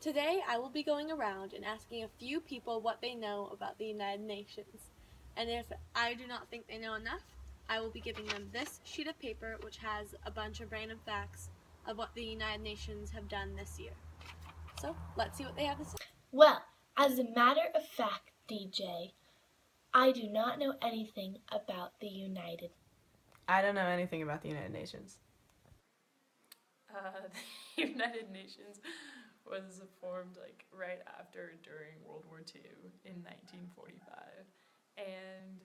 Today I will be going around and asking a few people what they know about the United Nations. And if I do not think they know enough, I will be giving them this sheet of paper which has a bunch of random facts of what the United Nations have done this year. So let's see what they have to say. Well, as a matter of fact, DJ, I do not know anything about the United. I don't know anything about the United Nations. The United Nations was formed right after during World War II in 1945, and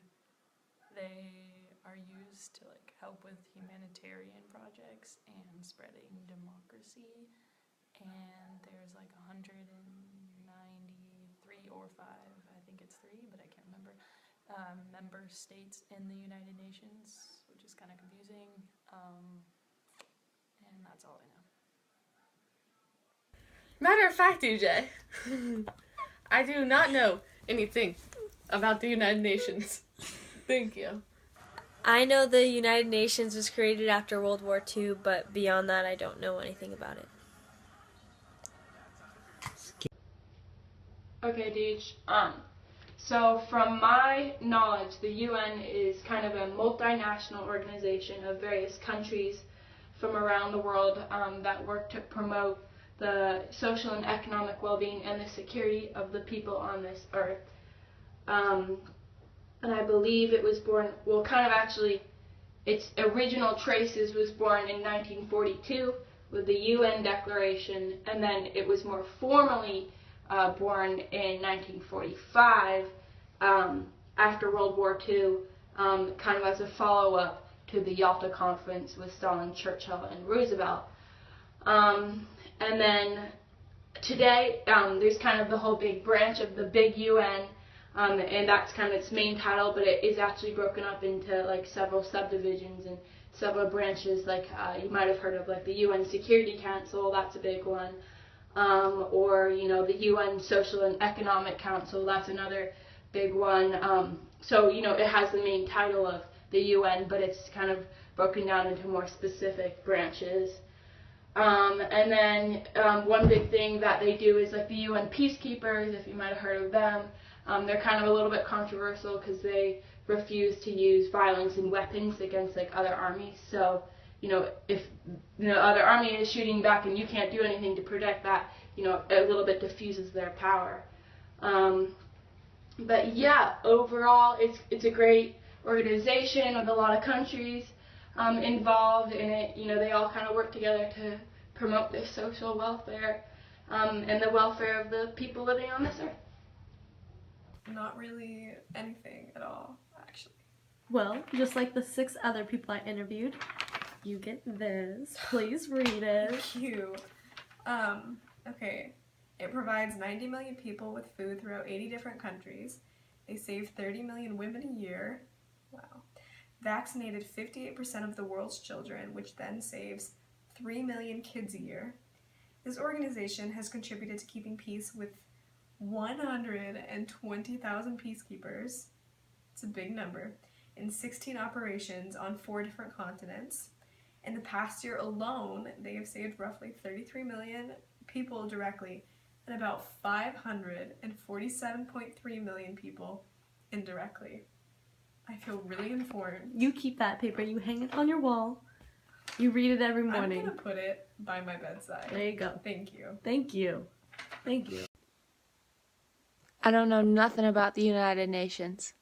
they are used to help with humanitarian projects and spreading democracy. And there's 193 or 5, I think it's 3, but I can't remember, member states in the United Nations, which is kind of confusing. And that's all I know. Matter of fact, DJ, I do not know anything about the United Nations. Thank you. I know the United Nations was created after World War II, but beyond that, I don't know anything about it. Okay, Deej. So from my knowledge, the UN is kind of a multinational organization of various countries from around the world that work to promote the social and economic well-being and the security of the people on this earth. And I believe it was born, its original traces was born in 1942 with the UN Declaration, and then it was more formally born in 1945 after World War II, kind of as a follow-up to the Yalta Conference with Stalin, Churchill, and Roosevelt. And then today, there's kind of the whole big branch of the big UN, and that's kind of its main title, but it is actually broken up into several subdivisions and several branches. You might have heard of the UN Security Council, that's a big one, or the UN Social and Economic Council, that's another big one. So it has the main title of the UN, but it's kind of broken down into more specific branches. And then one big thing that they do is the UN Peacekeepers, if you might have heard of them. They're kind of a little bit controversial because they refuse to use violence and weapons against other armies. So, if other army is shooting back and you can't do anything to protect that, a little bit diffuses their power. But yeah, overall, it's a great organization with a lot of countries involved in it. They all kind of work together to promote this social welfare and the welfare of the people living on this earth. Not really anything at all, actually. Well, just like the 6 other people I interviewed, you get this. Please read it. Thank you. Okay. It provides 90 million people with food throughout 80 different countries. They save 30 million women a year. Wow. Vaccinated 58% of the world's children, which then saves 3 million kids a year. This organization has contributed to keeping peace with 120,000 peacekeepers. It's a big number. In 16 operations on 4 different continents. In the past year alone, they have saved roughly 33 million people directly and about 547.3 million people indirectly. I feel really informed. You keep that paper, you hang it on your wall, you read it every morning. I'm gonna put it by my bedside. There you go. Thank you. Thank you. Thank you. I don't know nothing about the United Nations.